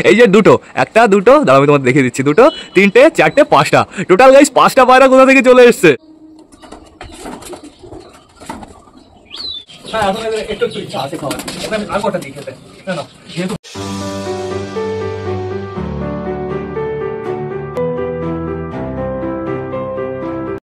এই যে দুটো, একটা দুটো, দাঁড়াও আমি তোমাদের দেখিয়ে দিচ্ছি, দুটো তিনটে চারটে পাঁচটা, টোটাল গাইস পাঁচটা পায়রা কোথা থেকে চলে এসছে। হ্যাঁ এখন একটু ইচ্ছা আছে খাওয়ার, আর কটা দিই খেতে না যেহেতু।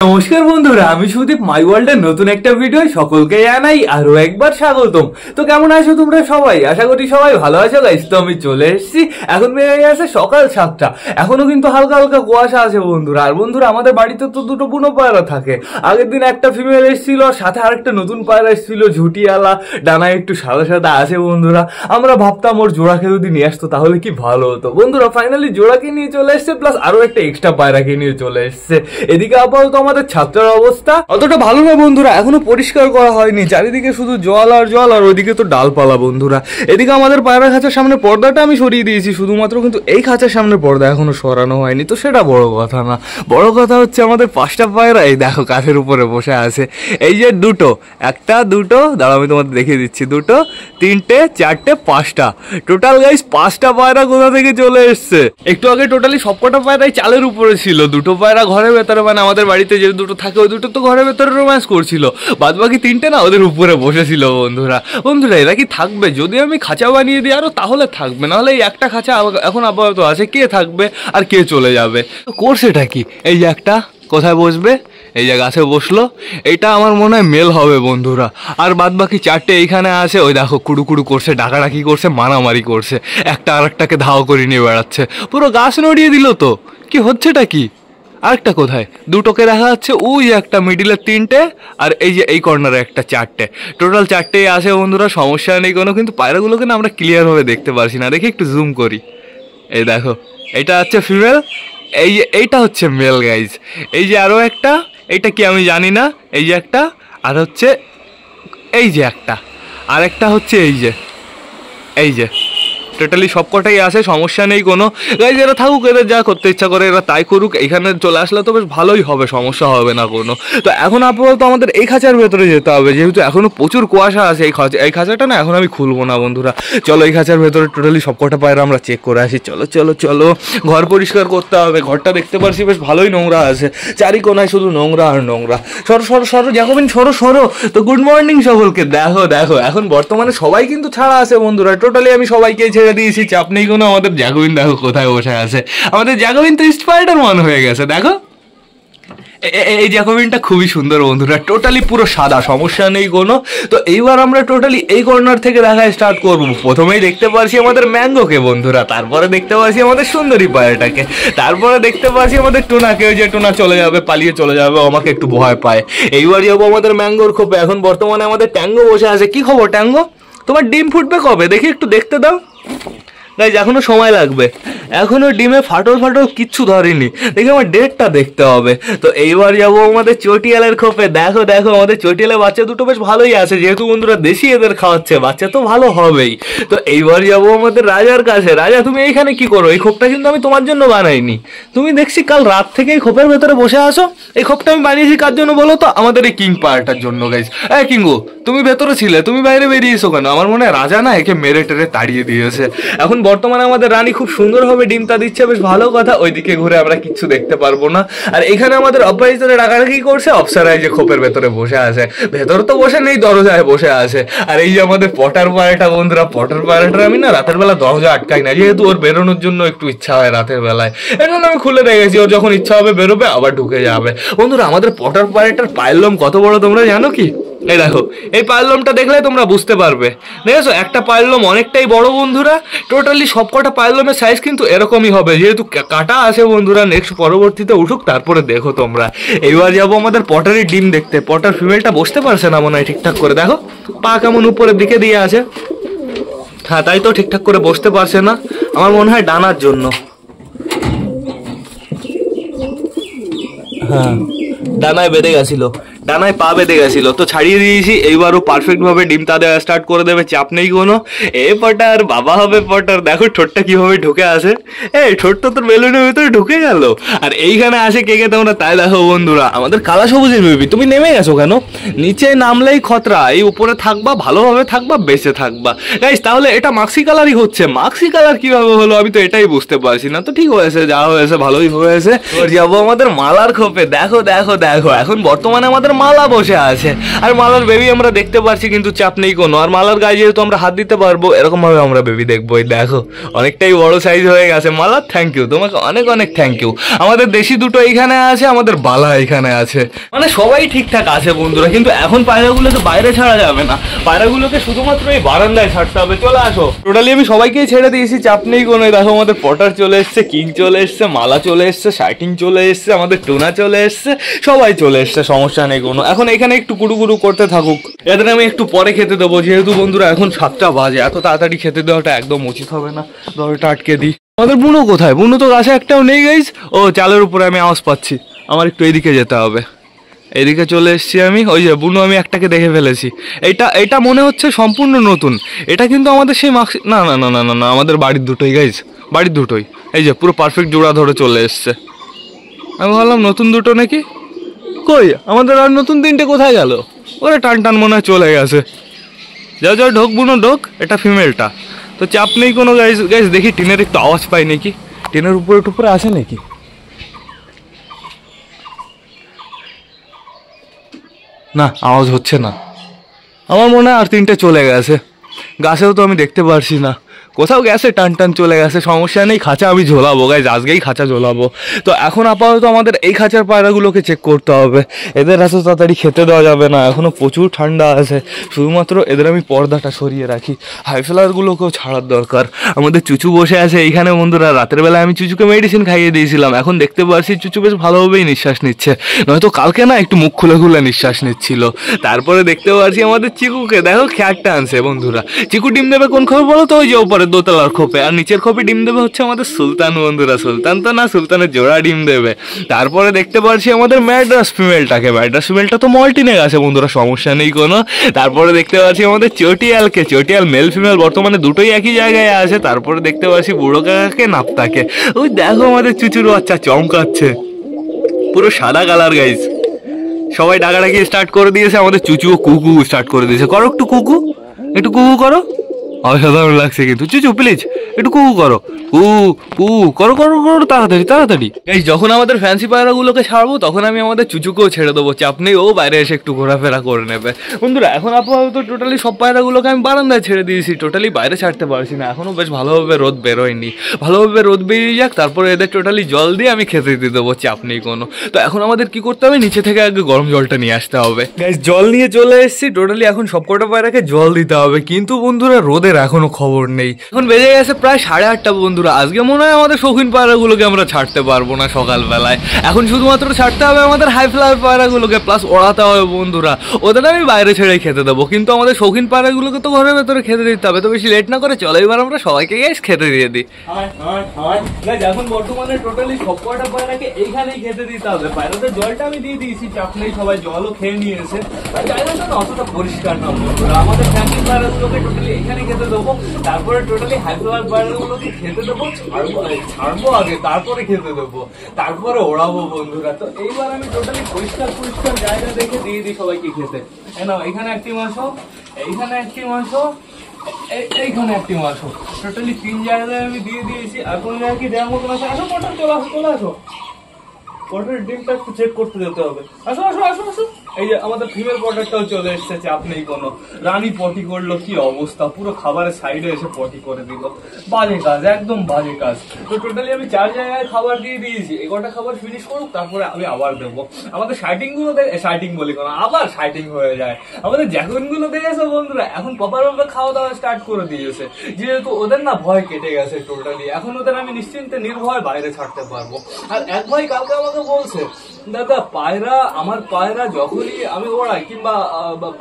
নমস্কার বন্ধুরা, আমি সুদীপ, মাই ওয়ার্ল্ডের নতুন একটা ভিডিও সকলকে জানাই আরো একবার স্বাগতম। তো কেমন আছো তোমরা সবাই? আশা করি সবাই ভালো আছো গাইস। তো আমি চলে এসেছি, এখন বেড়ে গেছে সকাল 7টা, এখনো কিন্তু হালকা হালকা কুয়াশা আছে বন্ধুরা। আর বন্ধুরা আমাদের বাড়িতে তো দুটো বুনো পায়রা থাকে। আগের দিন একটা ফিমেল এসেছিল, সাথে আরেকটা নতুন পায়রা এসেছিল ঝুটিয়ালা, ডানায় একটু সাদা সাদা আছে বন্ধুরা। আমরা ভাবতাম ওর জোড়াকে যদি নিয়ে আসতো তাহলে কি ভালো হতো বন্ধুরা। ফাইনালি জোড়াকে নিয়ে চলে এসছে, প্লাস আরো একটা এক্সট্রা পায়রাকে নিয়ে চলে এসছে। এদিকে আপাতত আমাদের ছাত্রের অবস্থা অতটা ভালো না বন্ধুরা, এখনো পরিষ্কার করা হয়নি, চারিদিকে শুধু জল আর জল, আর ওইদিকে তো ডালপালা বন্ধুরা। এদিকে আমাদের পায়রা খাঁচার সামনে পর্দাটা আমি সরিয়ে দিয়েছি শুধুমাত্র, কিন্তু এই খাঁচার সামনে পর্দা এখনো সরানো হয়নি। তো সেটা বড় কথা না, বড় কথা হচ্ছে আমাদের পাঁচটা পায়রা এই দেখো কাঠের উপরে বসে আছে। এই যে দুটো, একটা দুটো, দাঁড়াও আমি তোমাদের দেখিয়ে দিচ্ছি, দুটো তিনটে চারটে পাঁচটা, টোটাল গাইস পাঁচটা পায়রা কোথা থেকে চলে এসছে। একটু আগে টোটালি সবকটা পায়রাই চালের উপরে ছিল, দুটো পায়রা ঘরের ভেতরে, মানে আমাদের বাড়িতে যে দুটো থাকে ওই দুটো তো ঘরের ভেতরে রোম্যান্স করছিল, বাদ বাকি তিনটে না ওদের উপরে বসেছিল বন্ধুরা। বন্ধুরা এরা কি থাকবে? যদি আমি খাঁচা বানিয়ে দিই আরো তাহলে থাকবে, নাহলে এই একটা খাঁচা এখন আপাতত আছে, কে থাকবে আর কে চলে যাবে। করছেটা কি? এই যে একটা কোথায় বসবে, এই যে গাছে বসলো, এটা আমার মনে হয় মেল হবে বন্ধুরা। আর বাদ বাকি চারটে এইখানে আছে, ওই দেখো কুড়ু কুড়ু করছে, ডাকাডাকি করছে, মারামারি করছে, একটা আর একটাকে ধাও করে নিয়ে বেড়াচ্ছে, পুরো গাছ নড়িয়ে দিল। তো কি হচ্ছেটা কি? আরেকটা কোথায়? দুটোকে দেখা যাচ্ছে, ওই একটা মিডিলের তিনটে, আর এই যে এই কর্নারে একটা চারটে, টোটাল চারটেই আছে বন্ধুরা। সমস্যা নেই কোনো, কিন্তু পায়রাগুলোকে না আমরা ক্লিয়ারভাবে দেখতে পারছি না। দেখি একটু জুম করি, এই দেখো এটা হচ্ছে ফিমেল, এই যে এইটা হচ্ছে মেল গাইজ। এই যে আরও একটা, এইটা কি আমি জানি না, এই যে একটা, আর হচ্ছে এই যে একটা, আর একটা হচ্ছে এই যে টোটালি সবকটাই আছে, সমস্যা নেই কোনো গাইজ। এরা থাকুক, এদের যা করতে ইচ্ছা করে এরা তাই করুক, এখানে চলে আসলে তো বেশ ভালোই হবে, সমস্যা হবে না কোনো। তো এখন আপাতত আমাদের এই খাঁচার ভেতরে যেতে হবে, যেহেতু এখনও প্রচুর কুয়াশা আছে। এই খাঁচাটা না এখন আমি খুলবো না বন্ধুরা। চলো এই খাঁচার ভেতরে টোটালি সবকটা পায়রা আমরা চেক করে আসি। চলো চলো চলো, ঘর পরিষ্কার করতে হবে। ঘরটা দেখতে পারছি বেশ ভালোই নোংরা আছে, চারি কোনায় শুধু নোংরা আর নোংরা। সরো সরো সরো জ্যাকোবিন, সরো সরো। তো গুড মর্নিং সকলকে। দেখো দেখো এখন বর্তমানে সবাই কিন্তু ছাড়া আছে বন্ধুরা, টোটালি আমি সবাইকে ছেড়ে দিয়েছি, চাপ নেই কোনো। আমাদের জ্যাকোবিন দেখো কোথায় বসে আছে, আমাদের জ্যাকোবিন তো স্পাইডারম্যান হয়ে গেছে। দেখো এই জ্যাকোবিনটা খুবই সুন্দর বন্ধুরা, টোটালি পুরো সাদা, সমস্যা নেই কোনো। তো এইবার আমরা টোটালি এই কর্নার থেকে দেখা স্টার্ট করবো। প্রথমেই দেখতে পাচ্ছি আমাদের ম্যাঙ্গোকে বন্ধুরা, তারপরে দেখতে পাচ্ছি আমাদের সুন্দরী পায়রাটাকে, তারপরে দেখতে পাচ্ছি আমাদের টোনাকে। ওই যে টোনা চলে যাবে, পালিয়ে চলে যাবে, আমাকে একটু ভয় পায়। এইবার যাবো আমাদের ম্যাঙ্গোর খোপে। এখন বর্তমানে আমাদের ট্যাঙ্গো বসে আছে। কি খবর ট্যাঙ্গো? তোমার ডিম ফুটবে কবে দেখি, একটু দেখতে দাও গাইজ, এখনো সময় লাগবে, এখনো ডিমে ফাটল ফাটল কিচ্ছু ধরেনি, দেখি আমার ডেটটা দেখতে হবে। তো এইবার যাবো আমাদের চটিয়ালের খোপে। দেখো দেখো আমাদের চটিয়ালের বাচ্চা দুটো বেশ ভালোই আছে, যেহেতু বন্ধুরা দেশি এদের খাওয়াচ্ছে, বাচ্চা তো ভালো হবেই। তো এইবার যাবো আমাদের রাজার কাছে। রাজা তুমি এইখানে কি করো? এই খোপটা কিন্তু আমি তোমার জন্য বানাইনি, তুমি দেখছি কাল রাত থেকে এই খোপের ভেতরে বসে আসো। এই খোপটা আমি বানিয়েছি কার জন্য বলো তো? আমাদের এই কিং পায়রাটার জন্য গাইজ। কিঙ্গু তুমি ভেতরে ছিলে, তুমি বাইরে বেরিয়েছো কেন? আমার মনে হয় রাজা না একে মেরে টেরে তাড়িয়ে দিয়েছে। এখন বর্তমানে আমাদের রানী খুব সুন্দরভাবে ডিমটা দিচ্ছে, বেশ ভালো কথা। ওইদিকে ঘুরে আমরা কিচ্ছু দেখতে পারবো না। আর এখানে আমাদের অপরাজিতরা ডাকাডাকি করছে, অপসারায় যে খোপের ভেতরে বসে আছে, ভেতরে তো বসে নেই, দরজায় বসে আছে। আর এই যে আমাদের পটার পায়রাটা বন্ধুরা, পটার পায়রাটার আমি না রাতের বেলা দরজা আটকাই না, যেহেতু ওর বেরোনোর জন্য একটু ইচ্ছা হয় রাতের বেলায়, এর জন্য আমি খুলে রেখেছি। ওর যখন ইচ্ছা হবে বেরোবে, আবার ঢুকে যাবে বন্ধুরা। আমাদের পটার পায়রাটার পায়ের লোম কত বড় তোমরা জানো কি? এই দেখো, এই পায়ের লোমটা দেখলে তোমরা বুঝতে পারবে। দেখেছো একটা পায়ের লোম অনেকটাই বড় বন্ধুরা। টোটালি সবকটা পায়ের লোমের সাইজ কিন্তু এরকমই হবে, যেহেতু কাটা আছে বন্ধুরা। নেক্সট পরবর্তীতে উঠুক, তারপরে দেখো তোমরা। এইবার যাবো আমাদের পটারের ডিম দেখতে। পটার ফিমেলটা বসতে পারছে না মনে হয় ঠিকঠাক করে, দেখো পা কেমন উপরের দিকে দিয়ে আছে। হ্যাঁ তাই তো, ঠিকঠাক করে বসতে পারছে না, আমার মনে হয় ডানার জন্য। হ্যাঁ ডানায় বেঁধে গেছিল, ডানায় পা বেঁধে গেছিল, তো ছাড়িয়ে দিয়েছি। এইবারও পারফেক্ট ভাবে ডিমটা দেওয়া স্টার্ট করে দেবে, চাপ নেই কোনো। এ পটার বাবা হবে পটার, দেখো ঠোঁটটা কিভাবে ঢুকে আসে। এই ঠোঁটটা তোর বেলুনের ভিতরে ঢুকে গেল। আর এইখানে আসে কে কে তোমরা তাই দেখো বন্ধুরা, আমাদের কালা সবুজের বেবি। তুমি নেমে গেছো কেন? নিচে নামলেই খতরা, এই উপরে থাকবা, ভালোভাবে থাকবা, বেঁচে থাকবা। গাইস তাহলে এটা মাক্সি কালারই হচ্ছে, মাক্সি কালার কিভাবে হলো আমি তো এটাই বুঝতে পারছি না। তো ঠিক হয়েছে, যা হয়েছে ভালোই হয়েছে। যাবো আমাদের মালার খোপে, দেখো দেখো দেখো, এখন বর্তমানে আমাদের মালা বসে আছে। আর মালার বেবি আমরা দেখতে পারছি, কিন্তু চাপ নেই কোনো। আর মালার গায়ে যেহেতু আমরা হাত দিতে পারবো, এরকম ভাবে আমরা বেবি দেখবো। এই দেখো অনেকটাই বড় সাইজ হয়ে গেছে। মালার থ্যাংক ইউ, তোমাকে অনেক অনেক থ্যাংক ইউ। আমাদের দেশি দুটো এইখানে আছে, আমাদের বালা এখানে আছে, মানে সবাই ঠিকঠাক আছে বন্ধুরা। কিন্তু এখন পায়রাগুলোকে বাইরে ছাড়া যাবে না, পায়রাগুলোকে শুধুমাত্র এই বারান্দায় ছাড়তে হবে। চলে আসো, টোটালি আমি সবাইকেই ছেড়ে দিয়েছি, চাপ নেই কোনো। দেখো আমাদের পটার চলে এসছে, কিং চলে এসছে, মালা চলে এসছে, শাইটিং চলে এসছে, আমাদের টোনা চলে এসছে, সবাই চলে এসছে, সমস্যা নেই কোনো। এখন এখানে একটু কুড়ু করতে থাকুক, এদের আমি একটু পরে খেতে দেবো, যেহেতু বন্ধুরা এখন 7টা বাজে। এত তাড়াতাড়ি খেতে দেওয়াটা একদম উচিত হবে না, দরজাটা আটকে দিই। আমাদের বুনো কোথায়? বুনো তো গাছে একটাও নেই গাইস। ও চালের উপরে আমি আওয়াজ পাচ্ছি, আমার একটু এদিকে যেতে হবে। এদিকে চলে এসেছি আমি, ওই যে বুনো আমি একটাকে দেখে ফেলেছি। এটা মনে হচ্ছে সম্পূর্ণ নতুন। এটা কিন্তু আমাদের সেই মাক্স, না না না না না না, আমাদের বাড়ির দুটোই গাইস, বাড়ির দুটোই। এই যে পুরো পারফেক্ট জোড়া ধরে চলে এসছে। আমি ভাবলাম নতুন দুটো নাকি, কই আমাদের আর নতুন 3টে কোথায় গেল? ওরে টান টান মনে হয় চলে গেছে। যাও যাও ঢোক বুনো ঢোক, এটা ফিমেলটা। তো চাপ নেই কোনো গাইস। গাইস দেখি টিনের একটু আওয়াজ পাই নাকি, টিনের উপরে টুপরে আসে নাকি। না আওয়াজ হচ্ছে না, আমার মনে হয় আর 3টে চলে গেছে। গাছেও তো আমি দেখতে পারছি না, কোথাও গেছে, টান টান চলে গেছে। সমস্যা নেই, খাঁচা আমি ঝোলাবো গাইজ, আজকেই খাঁচা ঝোলাবো। তো এখন আপাতত আমাদের এই খাঁচার পায়রাগুলোকে চেক করতে হবে। এদের এত তাড়াতাড়ি খেতে দেওয়া যাবে না, এখনও প্রচুর ঠান্ডা আছে। শুধুমাত্র এদের আমি পর্দাটা সরিয়ে রাখি, হাই ফ্লাওয়ারগুলোকেও ছাড়ার দরকার। আমাদের চুচু বসে আছে এইখানে বন্ধুরা। রাতের বেলায় আমি চুচুকে মেডিসিন খাইয়ে দিয়েছিলাম, এখন দেখতে পারছি চুচু বেশ ভালোভাবেই নিঃশ্বাস নিচ্ছে। নয়তো কালকে না একটু মুখ খুলে খুলে নিঃশ্বাস নিচ্ছিল। তারপরে দেখতে পারছি আমাদের চিকুকে, দেখো খ্যাটটা আনছে বন্ধুরা। চিকু ডিম দেবে কোন খবর বলো তো? ওই যে ওপরে দোতলার খোপে। আর নিচের খোপে ডিম দেবে হচ্ছে আমাদের সুলতান বন্ধুরা। সুলতান তো না, সুলতানের জোড়া ডিম দেবে। তারপরে দেখতে পারছি আমাদের ম্যাড্রাস ফিমেলটাকে, ম্যাড্রাস ফিমেলটা তো মল্টিনে গেছে বন্ধুরা, সমস্যা নেই কোনো। তারপরে দেখতে পাচ্ছি আমাদের চটিয়ালকে, চটিয়াল মেল ফিমেল বর্তমানে দুটোই একই জায়গায় আছে। তারপরে দেখতে পাচ্ছি বুড়ো কাকাকে, নাপ্তাকে। ওই দেখো আমাদের চুচুর বাচ্চা চমকাচ্ছে, পুরো সাদা কালার গাইজ। সবাই ডাকাডাকি স্টার্ট করে দিয়েছে, আমাদের চুচুও কুকু স্টার্ট করে দিয়েছে। করো একটু কুকু, একটু কুকু করো, অসাধারণ লাগছে কিন্তু। চুচু প্লিজ একটু কুকু করো, কু কু করো করো করো, তাড়াতাড়ি তাড়াতাড়ি। গাইস যখন আমাদের ফ্যান্সি পায়রাগুলোকে ছাড়বো, তখন আমি আমাদের চুচুকেও ছেড়ে দেবো, চাপ নেই, ও বাইরে এসে একটু ঘোরাফেরা করে নেবে বন্ধুরা। এখন আপাতত টোটালি সব পায়রাগুলোকে আমি বারান্দায় ছেড়ে দিয়েছি, টোটালি বাইরে ছাড়তে পারছি না, এখনো বেশ ভালোভাবে রোদ বেরোয়নি। ভালোভাবে রোদ বেরিয়ে যাক, তারপরে এদের টোটালি জল দিয়ে আমি খেতে দিয়ে দেবো, চাপ নেই কোনো। তো এখন আমাদের কি করতে হবে, নিচে থেকে আগে গরম জলটা নিয়ে আসতে হবে। গাইস জল নিয়ে চলে এসেছি, টোটালি এখন সবকটা পায়রাকে জল দিতে হবে। কিন্তু বন্ধুরা রোদের এখনো খবর নেই। এখন বেজে গেছে প্রায় 8:30 বন্ধুরা। আজকে মনে হয় আমাদের শৌখিন পায়রাগুলোকে আমরা ছাড়তে পারবো না সকালবেলায়। এখন শুধুমাত্র ছাড়তে হবে আমাদের হাই ফ্লাওয়ার পায়রাগুলোকে, প্লাস ওড়াতে হবে বন্ধুরা। ওদের আমি বাইরে ছেড়ে খেতে দেবো, কিন্তু আমাদের শৌখিন পায়রাগুলোকে তো ঘরের ভেতরে খেতে দিতে হবে। তো বেশি লেট না করে চলো এবার আমরা সবাইকে গ্যাস খেতে দিয়ে দিই। এখন বর্তমানে টোটালি সবকটা পায়রাকে এইখানেই খেতে দিতে হবে। পায়রাদের জলটা আমি দিয়ে দিয়েছি, চাপ নেই, সবাই জলও খেয়ে নিয়েছে। জায়গাটা না অতটা পরিষ্কার না বন্ধুরা। আমাদের ফ্যামিলি পায়রাগুলোকে টোটালি এইখানে খেতে দেবো, তারপরে টোটালি হাই ফ্লাওয়ার পায়রাগুলোকে খেতে দেবো, ছাড়বো আগে, তারপরে খেতে দেবো, তারপরে ওড়াবো বন্ধুরা। তো এইবার আমি টোটালি পরিষ্কার পরিষ্কার জায়গা দেখে দিয়ে দিই সবাইকে খেতে। নাও এখানে একটি মাংস, এইখানে একটি মাংস, এইখানে একটি মাংস, টোটালি 3 জায়গায় আমি দিয়ে দিয়েছি। আর কোন জায়গায় কি দেওয়ার মতন আছে? আসো পটল, চলে আসো চলে আসো, পটের ডিমটা একটু চেক করতে যেতে হবে। আসো আসো আসো আসো। এই যে আমাদের ফিমেল পটেরটাও চলে এসেছে, চাপ নেই কোনো। রানী পটি করলো, কি অবস্থা, পুরো খাবারের সাইডে এসে পটি করে দিল। বাজে কাজ, একদম বাজে কাজ। তো টোটালি আমি 4 জায়গায় খাবার দিয়ে দিয়েছি, এগোটা খাবার ফিনিশ করুক, তারপরে আমি আবার দেবো। আমাদের শাইটিং গুলো শাইটিং বলি কোনো, আবার শাইটিং হয়ে যায়। আমাদের জ্যাকুইন গুলো দেখেছো বন্ধুরা, এখন প্রপার ভাবে খাওয়া দাওয়া স্টার্ট করে দিয়েছে, যেহেতু ওদের না ভয় কেটে গেছে টোটালি। এখন ওদের আমি নিশ্চিন্তে নির্ভয় বাইরে ছাড়তে পারবো। আর এক ভাই কালকে আমাকে বলছে, দাদা পায়রা, আমার পায়রা যখনই আমি ওড়াই কিংবা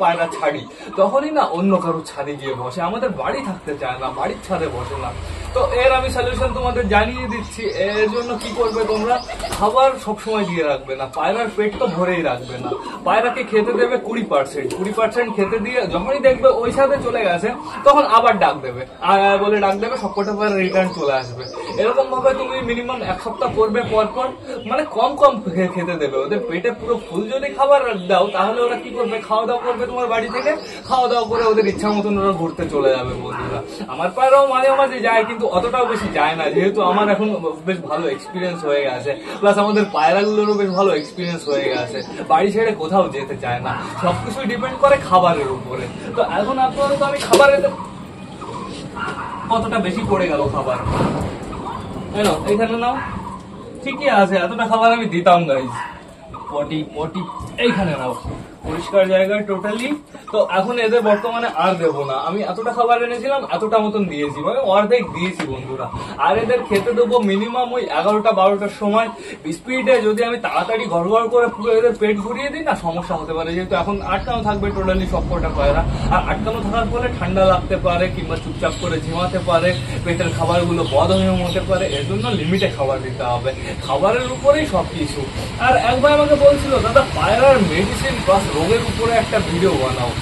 পায়রা ছাড়ি, তখনই না অন্য কারো ছাদে গিয়ে বসে, আমাদের বাড়ি থাকতে চায় না, বাড়ির ছাদে বসে না। তো এর আমি সলিউশন তোমাদের জানিয়ে দিচ্ছি। এর জন্য কি করবে তোমরা, খাবার সবসময় দিয়ে রাখবে না, পায়রার পেট তো ভরেই রাখবে না। পায়রাকে খেতে দেবে 20% খেতে দিয়ে যখনই দেখবে ওই সাথে চলে গেছে তখন আবার ডাক দেবে, আর বলে ডাক দেবে, সবকটা পায়রা রিটার্ন চলে আসবে। এরকম ভাবে তুমি মিনিমাম 1 সপ্তাহ করবে, পর মানে কম খেতে দেবে। ওদের পেটে পুরো ফুল যদি খাবার দাও তাহলে ওরা কি করবে, খাওয়া দাওয়া করবে তোমার বাড়ি থেকে, খাওয়া দাওয়া করে ওদের ইচ্ছা মতন ওরা ঘুরতে চলে যাবে। বন্ধুরা আমার পায়রাও মাঝে মাঝে যায়, কিন্তু অতটাও বেশি যায় না, যেহেতু আমার এখন বেশ ভালো এক্সপিরিয়েন্স হয়ে গেছে, প্লাস আমাদের পায়রাগুলোরও বেশ ভালো এক্সপিরিয়েন্স হয়ে গেছে, বাড়ি ছেড়ে কোথাও যেতে চায় না। সবকিছু ডিপেন্ড করে খাবারের উপরে। তো এখন আপাতত আমি খাবারের কতটা বেশি পড়ে গেল খাবার, এইখানে নাও, ঠিকই আছে, এতটা খাবার আমি দিতাম গাইজ। পটি এইখানে নাও, পরিষ্কার জায়গায় টোটালি। তো এখন এদের বর্তমানে আর দেবো না, আমি এতটা খাবার এনেছিলাম এতটা মতন দিয়েছি, মানে অর্ধেক দিয়েছি বন্ধুরা। আর এদের খেতে দেবো মিনিমাম ওই 11টা-12টার সময়। স্পিডে যদি আমি তাড়াতাড়ি ঘর করে পুরো এদের পেট ভরিয়ে দিই না, সমস্যা হতে পারে, যেহেতু এখন আটকানো থাকবে টোটালি সবকটা পায়রা। আর আটকানো থাকার ফলে ঠান্ডা লাগতে পারে, কিংবা চুপচাপ করে ঝিমাতে পারে, পেটের খাবারগুলো বদহজম হতে পারে। এর জন্য লিমিটে খাবার দিতে হবে, খাবারের উপরেই সবকিছু। আর একবার আমাকে বলছিল, দাদা পায়রার মেডিসিন প্লাস রোগের উপরে একটা ভিডিও বানাও।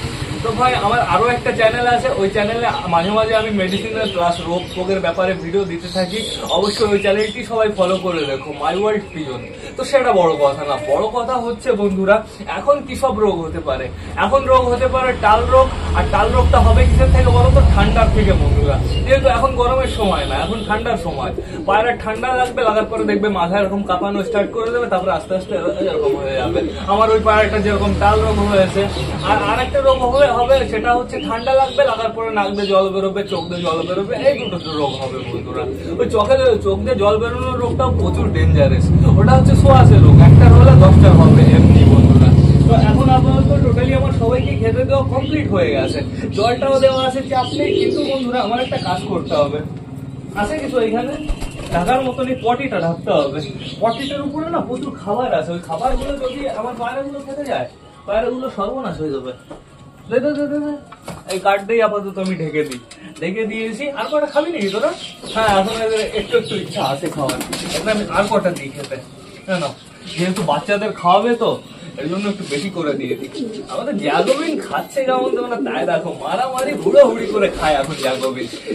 তো ভাই আমার আরো একটা চ্যানেল আছে, ওই চ্যানেলে মাঝে মাঝে আমি মেডিসিনের প্লাস রোগের ব্যাপারে ভিডিও দিতে থাকি। অবশ্যই ওই চ্যানেলটি সবাই ফলো করে দেখো, মাই ওয়ার্ল্ড পিজন। তো সেটা বড় কথা না, বড় কথা হচ্ছে বন্ধুরা এখন কি সব রোগ হতে পারে। এখন রোগ হতে পারে টাল রোগ, আর টাল রোগটা হবে কিসের থেকে বলো তো, ঠান্ডার থেকে বন্ধুরা। যেহেতু এখন গরমের সময় না, এখন ঠান্ডার সময়, পায়রার ঠান্ডা লাগবে, লাগার পরে দেখবে মাথা এরকম কাঁপানো স্টার্ট করে দেবে, তারপরে আস্তে আস্তে এরকম হয়ে যাবে। আমার ওই পায়রাটা যেরকম টাল রোগ হয়েছে। আর আরেকটা রোগ হবে, সেটা হচ্ছে ঠান্ডা লাগবে, লাগার পরে নাক দিয়ে জল বেরোবে, চোখ দিয়ে জল বেরোবে, এই দুটো রোগ হবে বন্ধুরা। ওই চোখ দিয়ে জল বেরোনোর রোগটাও প্রচুর ডেঞ্জারাস, ওটা হচ্ছে সোয়াশের রোগ, একটা হলে 10টা হবে এমনি বন্ধুরা। তো এখন আপাতত টোটালি আমার সবাইকে খেতে দেওয়া কমপ্লিট হয়ে গেছে, জলটাও দেওয়া আছে, চাপ নেই। কিন্তু বন্ধুরা আমার একটা কাজ করতে হবে, আছে কিছু এখানে ঢাকার মতন, এই পটিটা ঢাকতে হবে। পটিটার উপরে না প্রচুর খাবার আছে, ওই খাবারগুলো যদি আমার পায়রাগুলো খেতে যায়, পায়রাগুলো সর্বনাশ হয়ে যাবে। এই কাঠ দিয়ে আপাতত আমি ঢেকে দিয়েছি। আর কটা খাবি নাকি তোরা? হ্যাঁ এখন একটু ইচ্ছা আছে খাওয়ার, আমি আর কটা দিই খেতে, না যেহেতু বাচ্চাদের খাওয়াবে তো এর জন্য একটু বেশি করে দিয়ে দিই। আমাদের জ্যাকোবিন খাচ্ছে কেমন তোমরা তাই দেখো, মারামারি হুড়োহুড়ি করে খায় এখন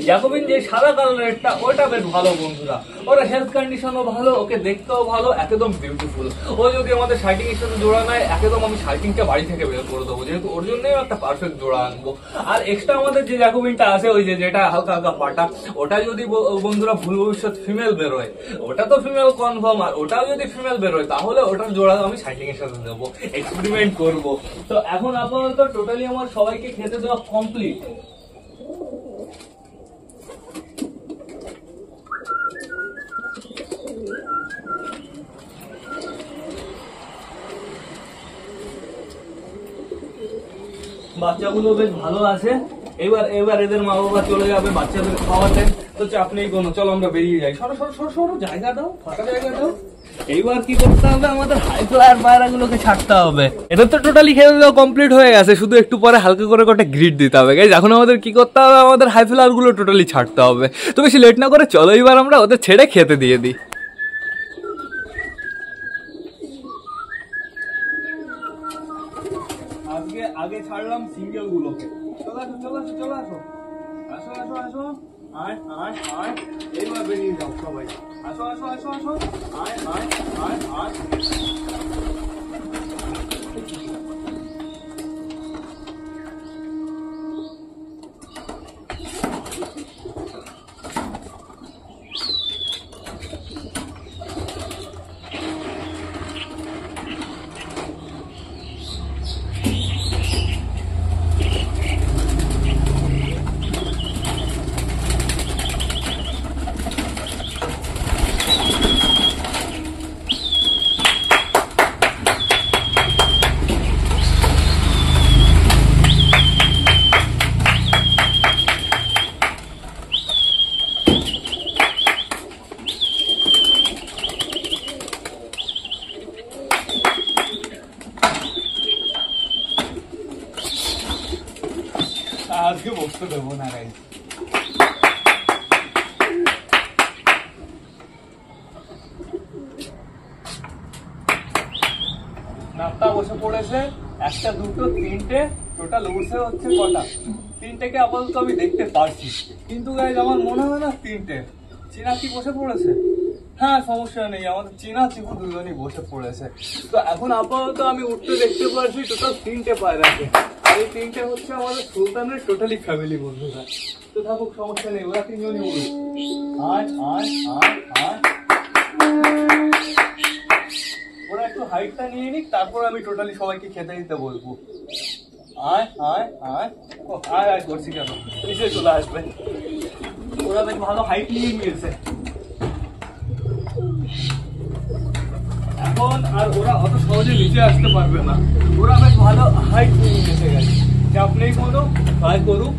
জ্যাকোবিন যে সাদা কালারেরটা, ওটা বেশ ভালো বন্ধুরা। ওরা হেলথ কন্ডিশনও ভালো, ওকে দেখতেও ভালো, একদম বিউটিফুল। ও যদি আমাদের শার্টিং এর সাথে জোড়া নেয়, একদম আমি শার্টিংটা বাড়ি থেকে বের করে দেবো, যেহেতু ওর জন্যই একটা পারফেক্ট জোড়া আনবো। আর এক্সট্রা আমাদের যে জ্যাকোবিনটা আছে, ওই যেটা হালকা হালকা পাটা, ওটা যদি বন্ধুরা ভুল ভবিষ্যৎ ফিমেল বেরোয়, ওটা তো ফিমেল কনফার্ম, আর ওটাও যদি ফিমেল বেরোয় তাহলে ওটার জোড়া আমি শার্টিং এর সাথে দেবো, এক্সপেরিমেন্ট করব। তো এখন আপাতত টোটালি আমার সবাইকে খেতে দেওয়া কমপ্লিট। বাচ্চাগুলো বেশ ভালো আছে। এবার এদের মা বাবা চলে যাবে বাচ্চাদের খাওয়াতে, তো চাপ নেই কোনো। চলো আমরা বেরিয়ে যাই, সরো জায়গা দাও, ফাঁকা জায়গা দাও। এইবার কি করতে হবে, আমাদের হাই ফ্লায়ার পায়রাগুলোকে ছাড়তে হবে। এটা তো টোটালি খেতে দেওয়া কমপ্লিট হয়ে গেছে, শুধু একটু পরে হালকা করে কটা গ্রিড দিতে হবে গাইজ। এখন আমাদের কি করতে হবে, আমাদের হাই ফ্লায়ার গুলো টোটালি ছাড়তে হবে। তো বেশি লেট না করে চলো এবার আমরা ওদের ছেড়ে খেতে দিয়ে দিই। আগে ছাড়লাম সিঙ্গেল গুলোকে, চলো আসো, আয় এইবার বেরিয়ে যাও সবাই, আসো আয়। আজকে বসতে দেবো না গাইস। বসে পড়েছে, একটা দুটো তিনটে, টোটাল উঠছে হচ্ছে কটা, তিনটেকে আপাতত আমি দেখতে পারছি, কিন্তু গাইজ আমার মনে হয় না তিনটে। চীনা কি বসে পড়েছে? হ্যাঁ, সমস্যা নেই, আমাদের চীনা চিকু দুজনই বসে পড়েছে। তো এখন আপাতত আমি উঠতে দেখতে পাচ্ছি টোটাল তিনটে পায়রাকে, আর এই তিনটে হচ্ছে আমাদের সুলতানের টোটালি ফ্যামিলি বন্ধুরা। তো থাকুক, সমস্যা নেই, ওরা তিনজনই উঠুক। আয় আয় আয় আয়, ওরা একটু হাইটটা নিয়ে নিক, তারপর আমি টোটালি সবাইকে খেতে দিতে বলবো। আয় আয় আয়, আয় আয় করছি কেন, নিচে চলে আসবে। ওরা বেশ ভালো হাইট নিয়ে নিয়েছে এখন, আর ওরা অত সহজে নিচে আসতে পারবে না, ওরা বেশ ভালো হাইট নিয়ে নিয়েছে গেছে। চাপ নেই কোনো, ট্রাই করুক।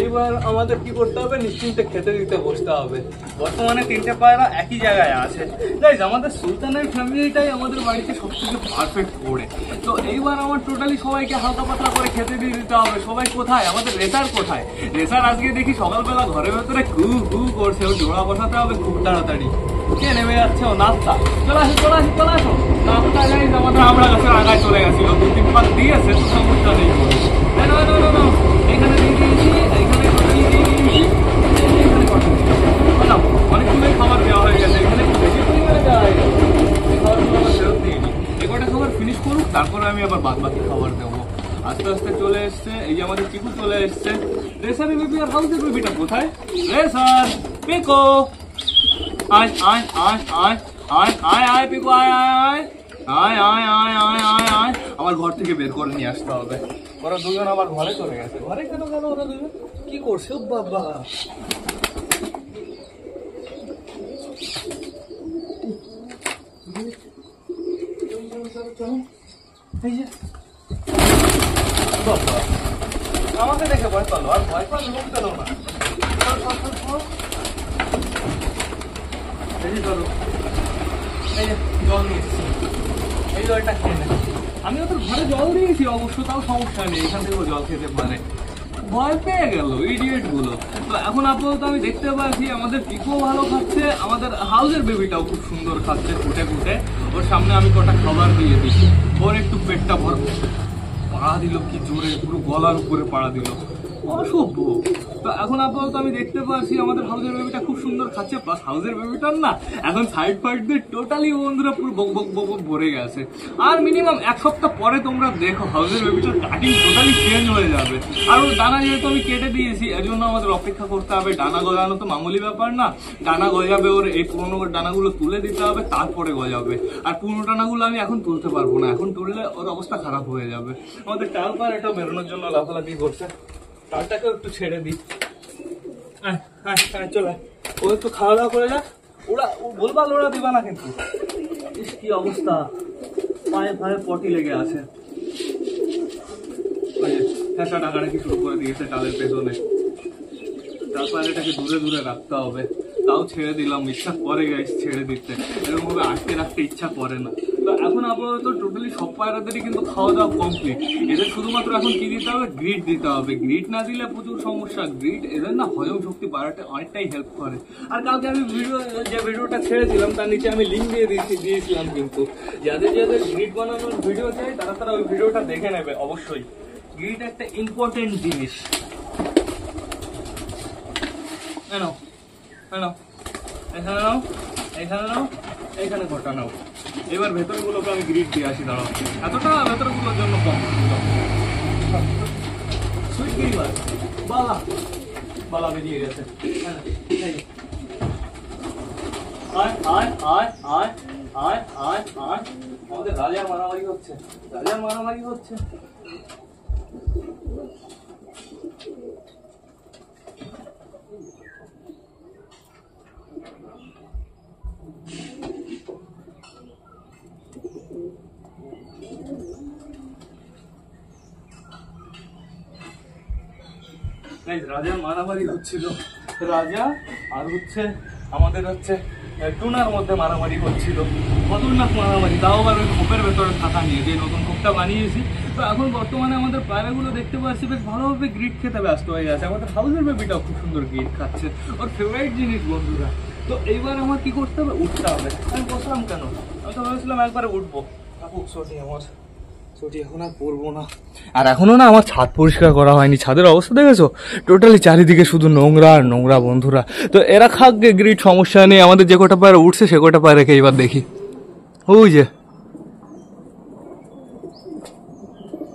এইবার আমাদের কি করতে হবে, নিশ্চিন্তে খেতে দিতে বসতে হবে। বর্তমানে তিনটে পায়রা একই জায়গায় আছে। গাইজ, আমাদের সুলতানের ফ্যামিলিটাই আমাদের বাড়িতে সব থেকে পারফেক্ট করে। তো এইবার আমার টোটালি সবাইকে হালকা পাতলা করে খেতে দিয়ে দিতে হবে। সবাই কোথায়? আমাদের রেসার কোথায়? রেসার আজকে দেখি সকালবেলা ঘরের ভেতরে ঘু ঘু করছে, ও জোড়া বসাতে হবে খুব তাড়াতাড়ি। কে নেমে যাচ্ছে? ও নাস্তা। চলে আসো চলে আসো চলে আসো। নাস্তা গাইজ আমাদের আমরা গাছের আগায় চলে গেছিল, 2-3 পাক দিয়েছে, তো সমস্যা নেই। এখানে দিয়ে দিয়েছি, অনেকগুলোই খাবার দেওয়া হয়ে গেছে, এখানে বেশি পরিমাণে দেওয়া হয়ে গেছে। এই খাবারগুলো আমার ফেরত দিয়ে নিই, এগোটা খাবার ফিনিশ করুক, তারপরে আমি আবার বাদ বাকি খাবার দেবো। আস্তে আস্তে চলে এসছে, এই যে আমাদের চিকু চলে এসছে। রেসার বেবি আর হাউসের বেবিটা কোথায়? রেসার, পিকো, আয় আয় আয় আয় আয় আয় আয় পিকো, আয় আয় আয় আয় আয় আয় আয় আয় আয়। আমার ঘর থেকে বের করে নিয়ে আসতে হবে। ওরা দুজন আবার ঘরে চলে গেছে। ঘরে কেন গেল ওরা দুজন? কি করছে বাবা? আমাকে দেখে ভয় পালো, আর ভয় পালো লোক পেল না। জল নিয়েছি, এই জলটা খেয়ে নেই। আমি ওদের ঘরে জল দিয়েছি অবশ্য, তাও সমস্যা নেই, এখান থেকেও জল খেতে পারে। ভয় পেয়ে গেল ইডিয়েট গুলো। তো এখন আপাতত আমি দেখতে পাচ্ছি আমাদের পিকো ভালো খাচ্ছে, আমাদের হাউসের বেবিটাও খুব সুন্দর খাচ্ছে ফুটে ফুটে। ওর সামনে আমি কটা খাবার দিয়ে দিচ্ছি, ওর একটু পেটটা ভর। পাড়া দিল কি জোরে, পুরো গলার উপরে পাড়া দিল, অসভ্য। তো এখন আপাতত আমি দেখতে পাচ্ছি আমাদের হাউসের বেবিটা খুব সুন্দর খাচ্ছে, প্লাস হাউসের বেবিটার না এখন সাইড ফাইড দিয়ে টোটালি বন্ধুরা পুরো বক বক বক বক ভরে গেছে। আর মিনিমাম 1 সপ্তাহ পরে তোমরা দেখো হাউসের বেবিটার কাটিং টোটালি চেঞ্জ হয়ে যাবে। আর ওর ডানা যেহেতু আমি কেটে দিয়েছি, এর জন্য আমাদের অপেক্ষা করতে হবে। ডানা গজানো তো মামুলি ব্যাপার না, ডানা গজাবে, ওর এই পুরোনো ডানাগুলো তুলে দিতে হবে, তারপরে গজাবে। আর পুরোনো ডানাগুলো আমি এখন তুলতে পারবো না, এখন তুললে ওর অবস্থা খারাপ হয়ে যাবে। আমাদের টাল পার এটা বেরোনোর জন্য লাফালাফি করছে, টালটাকেও একটু ছেড়ে দিই। চলে ও একটু খাওয়া দাওয়া করে যাক। ওরা বলবাল ওরা দিবা না কিন্তু। কি অবস্থা, পায়ে পায়ে পটি লেগে আছে। হ্যাঁ, ডাকাডাকি শুরু করে দিয়েছে টালের পেছনে। তারপর এটাকে দূরে দূরে রাখতে হবে, তাও ছেড়ে দিলাম। ইচ্ছা করে গাইস ছেড়ে দিতে, এরকম ভাবে আটকে রাখতে ইচ্ছা করে না। তো এখন আপাতত টোটালি সব পায়রাদেরই কিন্তু খাওয়া দাওয়া কমপ্লিট। এদের শুধুমাত্র এখন কি দিতে হবে, গ্রিড দিতে হবে। গ্রিড না দিলে প্রচুর সমস্যা। গ্রিড এদের না হজম শক্তি বাড়াতে অনেকটাই হেল্প করে। আর কালকে আমি ভিডিওটা ছেড়েছিলাম, তার নিচে আমি লিঙ্ক দিয়ে দিয়েছিলাম, কিন্তু যাদের যাদের গ্রিড বানানোর ভিডিও চাই তারা ওই ভিডিওটা দেখে নেবে অবশ্যই। গ্রিড একটা ইম্পর্টেন্ট জিনিস। নাও নাও, এখানে নাও, এখানে নাও, এইখানে ঘটা নাও। এবার ভেতরগুলোকে আমি গ্রিড দিয়ে আসি, দাঁড়াও। এতটা ভেতরগুলোর জন্য কম সুইট গ্রিড বালা বালা বেরিয়ে গেছে। আয় আয় আয় আয় আয় আয় আয়, আমাদের রাজার মারামারি হচ্ছে, রাজার মারামারি হচ্ছে। রাজা মারামারি হচ্ছিল, রাজা আর হচ্ছে আমাদের হচ্ছে টুনার মধ্যে মারামারি হচ্ছিল, খতরনাক মারামারি। তাও আবার ওই খোপের ভেতরে থাকা নিয়ে, যে নতুন খোপটা বানিয়েছি। তো এখন বর্তমানে আমাদের পায়রাগুলো দেখতে পাচ্ছি বেশ ভালোভাবে গ্রিড খেতে ব্যস্ত হয়ে গেছে। আমাদের হাউসের বেবিটাও খুব সুন্দর গ্রিড খাচ্ছে, ওর ফেভারিট জিনিস বন্ধুরা। তো এইবার আমার কি করতে হবে, উঠতে হবে। আমি বসলাম কেন, আমি তো ভেবেছিলাম একবারে উঠবো। থাকুক সরি, আমার চটি এখন আর পরবো না। আর এখনো না আমার ছাদ পরিষ্কার করা হয়নি। ছাদের অবস্থা দেখেছো, টোটালি চারিদিকে শুধু নোংরা আর নোংরা বন্ধুরা। তো এরা খাকগে গ্রিড, সমস্যা নেই। আমাদের যে কটা পায়রা উঠছে সে কটা পায়রাকে এবার দেখি। ওই যে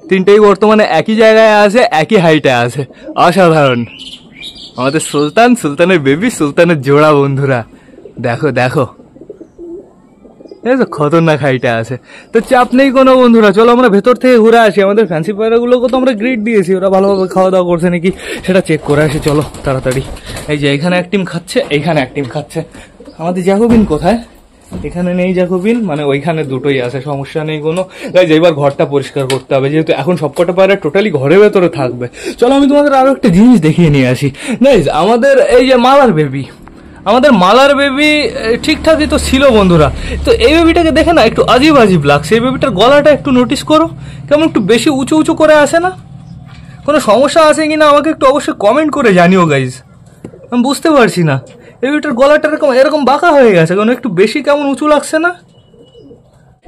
তিনটেই বর্তমানে একই জায়গায় আছে, একই হাইটে আছে, অসাধারণ। আমাদের সুলতান, সুলতানের বেবি, সুলতানের জোড়া বন্ধুরা। দেখো দেখো, খতরনাক হাইটে আছে। তো চাপ নেই কোনো বন্ধুরা, চলো আমরা ভেতর থেকে ঘুরে আসি। আমাদের ফ্যান্সি পায়রাগুলোকে তো আমরা গ্রিড দিয়েছি, ওরা ভালোভাবে খাওয়া দাওয়া করছে নাকি সেটা চেক করে আসি। চলো তাড়াতাড়ি। এই যে এখানে এক টিম খাচ্ছে, এইখানে এক টিম খাচ্ছে। আমাদের জ্যাকোবিন কোথায়? এখানে নেই জ্যাকোবিন, মানে ওইখানে দুটোই আছে, সমস্যা নেই কোনো। গাইজ এবার ঘরটা পরিষ্কার করতে হবে, যেহেতু এখন সবকটা পায়রা টোটালি ঘরের ভেতরে থাকবে। চলো আমি তোমাদের আরো একটা জিনিস দেখিয়ে নিয়ে আসি। গাইজ আমাদের এই যে মালার বেবি, আমাদের মালার বেবি ঠিকঠাকই তো ছিল বন্ধুরা। তো এই বেবিটাকে দেখে না একটু আজীব আজীব লাগছে। এই বেবিটার গলাটা একটু নোটিস করো, কেমন একটু বেশি উঁচু উঁচু করে আসে না? কোনো সমস্যা আছে কিনা আমাকে একটু অবশ্যই কমেন্ট করে জানিও গাইজ, আমি বুঝতে পারছি না। এই বেবিটার গলাটা এরকম এরকম বাঁকা হয়ে গেছে, কারণ একটু বেশি কেমন উঁচু লাগছে না?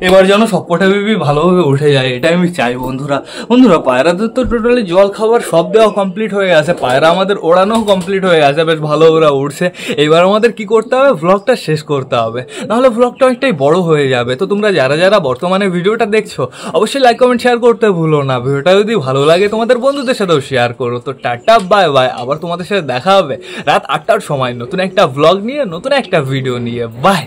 এবার যেন সবকটা বেবি ভালোভাবে উঠে যায়, এটাই আমি চাই বন্ধুরা। বন্ধুরা পায়রাদের তো টোটালি জল খাবার সব দেওয়া কমপ্লিট হয়ে গেছে, পায়রা আমাদের ওড়ানো কমপ্লিট হয়ে গেছে, বেশ ভালো ওরা উঠছে। এবার আমাদের কি করতে হবে, ব্লগটা শেষ করতে হবে, নাহলে ব্লগটা অনেকটাই বড় হয়ে যাবে। তো তোমরা যারা যারা বর্তমানে ভিডিওটা দেখছো অবশ্যই লাইক কমেন্ট শেয়ার করতে ভুলো না। ভিডিওটা যদি ভালো লাগে তোমাদের বন্ধুদের সাথেও শেয়ার করো। তো টাটা বাই বাই, আবার তোমাদের সাথে দেখা হবে রাত 8টার সময় নতুন একটা ব্লগ নিয়ে, নতুন একটা ভিডিও নিয়ে। বাই।